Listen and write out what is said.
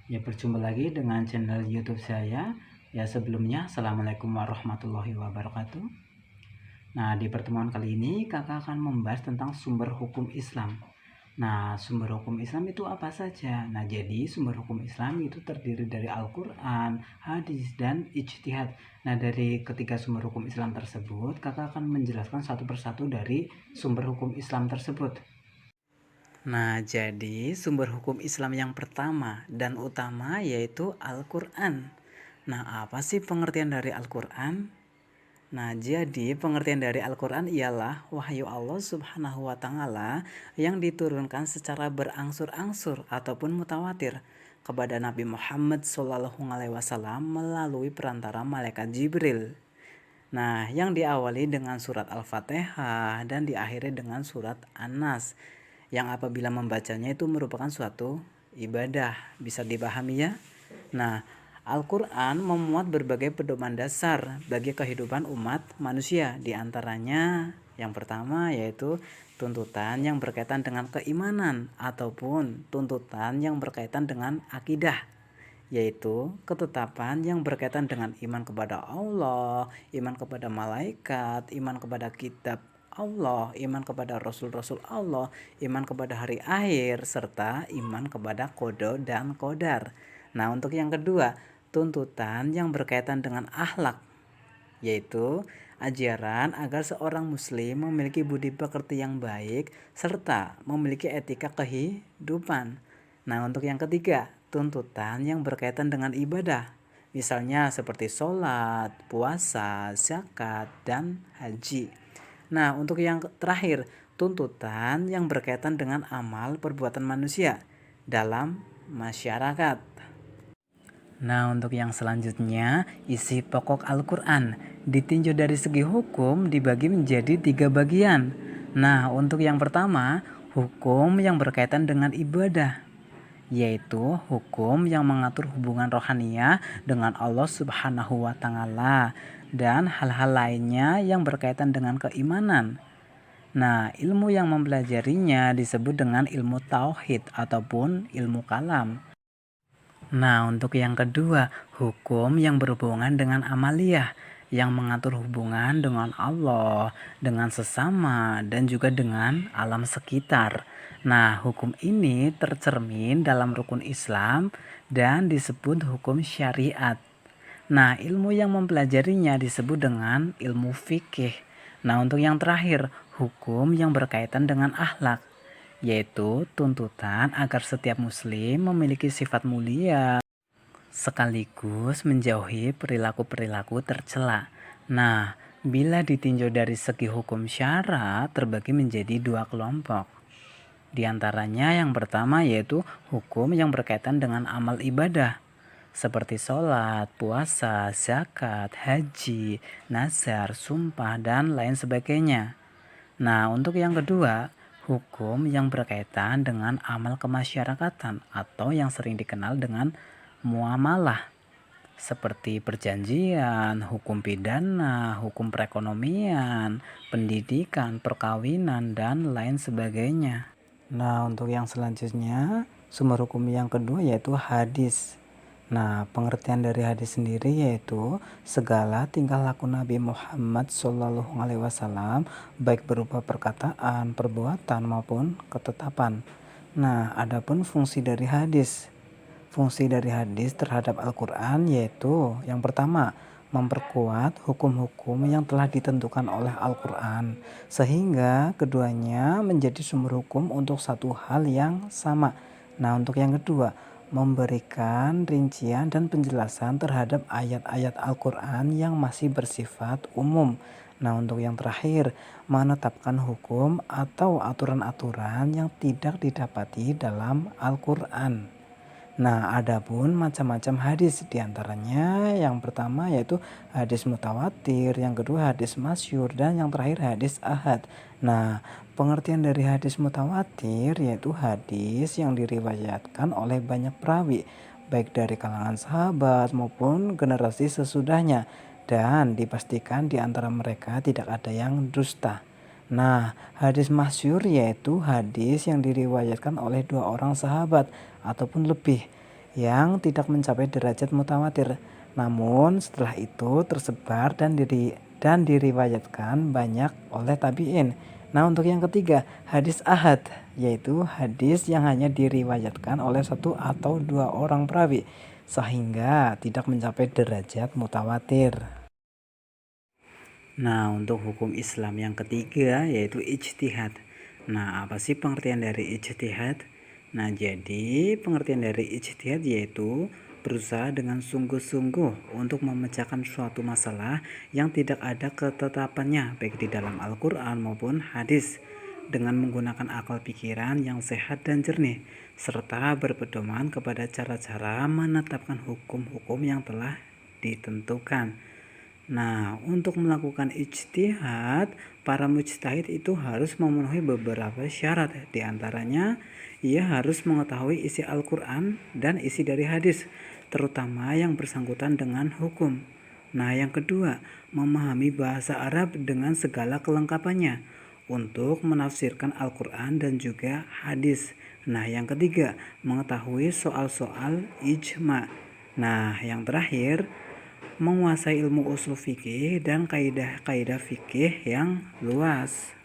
Ya, berjumpa lagi dengan channel YouTube saya. Ya, sebelumnya Assalamualaikum warahmatullahi wabarakatuh. Nah, di pertemuan kali ini kakak akan membahas tentang sumber hukum Islam. Nah, sumber hukum Islam itu apa saja? Nah, jadi sumber hukum Islam itu terdiri dari Al-Quran, hadis, dan ijtihad. Nah, dari ketiga sumber hukum Islam tersebut, kakak akan menjelaskan satu persatu dari sumber hukum Islam tersebut. Nah, jadi sumber hukum Islam yang pertama dan utama yaitu Al-Quran. Nah, apa sih pengertian dari Al-Quran? Nah, jadi pengertian dari Al-Quran ialah wahyu Allah Subhanahu wa Ta'ala yang diturunkan secara berangsur-angsur ataupun mutawatir kepada Nabi Muhammad SAW melalui perantara malaikat Jibril. Nah, yang diawali dengan surat Al-Fatihah dan diakhiri dengan surat An-Nas, yang apabila membacanya itu merupakan suatu ibadah. Bisa dipahami ya? Nah, Al-Quran memuat berbagai pedoman dasar bagi kehidupan umat manusia. Di antaranya yang pertama yaitu tuntutan yang berkaitan dengan keimanan ataupun tuntutan yang berkaitan dengan akidah, yaitu ketetapan yang berkaitan dengan iman kepada Allah, iman kepada malaikat, iman kepada kitab Allah, iman kepada rasul-rasul Allah, iman kepada hari akhir, serta iman kepada qada dan qadar. Nah, untuk yang kedua, tuntutan yang berkaitan dengan akhlak, yaitu ajaran agar seorang muslim memiliki budi pekerti yang baik serta memiliki etika kehidupan. Nah, untuk yang ketiga, tuntutan yang berkaitan dengan ibadah, misalnya seperti sholat, puasa, zakat, dan haji. Nah, untuk yang terakhir, tuntutan yang berkaitan dengan amal perbuatan manusia dalam masyarakat. Nah, untuk yang selanjutnya, isi pokok Al-Quran ditinjau dari segi hukum dibagi menjadi 3 bagian. Nah, untuk yang pertama, hukum yang berkaitan dengan ibadah, yaitu hukum yang mengatur hubungan rohaniah dengan Allah Subhanahu wa Ta'ala dan hal-hal lainnya yang berkaitan dengan keimanan. Nah, ilmu yang mempelajarinya disebut dengan ilmu tauhid ataupun ilmu kalam. Nah, untuk yang kedua, hukum yang berhubungan dengan amaliyah, yang mengatur hubungan dengan Allah, dengan sesama, dan juga dengan alam sekitar. Nah, hukum ini tercermin dalam rukun Islam dan disebut hukum syariat. Nah, ilmu yang mempelajarinya disebut dengan ilmu fikih. Nah, untuk yang terakhir, hukum yang berkaitan dengan akhlak, yaitu tuntutan agar setiap muslim memiliki sifat mulia sekaligus menjauhi perilaku-perilaku tercela. Nah, bila ditinjau dari segi hukum syara terbagi menjadi 2 kelompok. Di antaranya yang pertama yaitu hukum yang berkaitan dengan amal ibadah seperti sholat, puasa, zakat, haji, nazar, sumpah, dan lain sebagainya. Nah, untuk yang kedua, hukum yang berkaitan dengan amal kemasyarakatan atau yang sering dikenal dengan muamalah seperti perjanjian, hukum pidana, hukum perekonomian, pendidikan, perkawinan, dan lain sebagainya. Nah, untuk yang selanjutnya, sumber hukum yang kedua yaitu hadis. Nah, pengertian dari hadis sendiri yaitu segala tingkah laku Nabi Muhammad SAW baik berupa perkataan, perbuatan maupun ketetapan. Nah, adapun fungsi dari hadis. Fungsi dari hadis terhadap Al-Quran yaitu yang pertama, memperkuat hukum-hukum yang telah ditentukan oleh Al-Quran sehingga keduanya menjadi sumber hukum untuk satu hal yang sama. Nah, untuk yang kedua, memberikan rincian dan penjelasan terhadap ayat-ayat Al-Quran yang masih bersifat umum. Nah, untuk yang terakhir, menetapkan hukum atau aturan-aturan yang tidak didapati dalam Al-Quran. Nah, adapun macam-macam hadis, diantaranya yang pertama yaitu hadis mutawatir, yang kedua hadis masyhur, dan yang terakhir hadis ahad. Nah, pengertian dari hadis mutawatir yaitu hadis yang diriwayatkan oleh banyak perawi, baik dari kalangan sahabat maupun generasi sesudahnya, dan dipastikan di antara mereka tidak ada yang dusta. Nah, hadis masyhur yaitu hadis yang diriwayatkan oleh 2 orang sahabat ataupun lebih, yang tidak mencapai derajat mutawatir. Namun setelah itu tersebar dan diriwayatkan banyak oleh tabi'in. Nah, untuk yang ketiga, hadis ahad, yaitu hadis yang hanya diriwayatkan oleh satu atau dua orang perawi, sehingga tidak mencapai derajat mutawatir. Nah, untuk hukum Islam yang ketiga yaitu ijtihad. Nah, apa sih pengertian dari ijtihad? Nah, jadi pengertian dari ijtihad yaitu berusaha dengan sungguh-sungguh untuk memecahkan suatu masalah yang tidak ada ketetapannya baik di dalam Al-Quran maupun hadis dengan menggunakan akal pikiran yang sehat dan jernih serta berpedoman kepada cara-cara menetapkan hukum-hukum yang telah ditentukan. Nah, untuk melakukan ijtihad, para mujtahid itu harus memenuhi beberapa syarat. Di antaranya, ia harus mengetahui isi Al-Quran dan isi dari hadis, terutama yang bersangkutan dengan hukum. Nah, yang kedua, memahami bahasa Arab dengan segala kelengkapannya untuk menafsirkan Al-Quran dan juga hadis. Nah, yang ketiga, mengetahui soal-soal ijma. Nah, yang terakhir, menguasai ilmu usul fikih dan kaidah-kaidah fikih yang luas.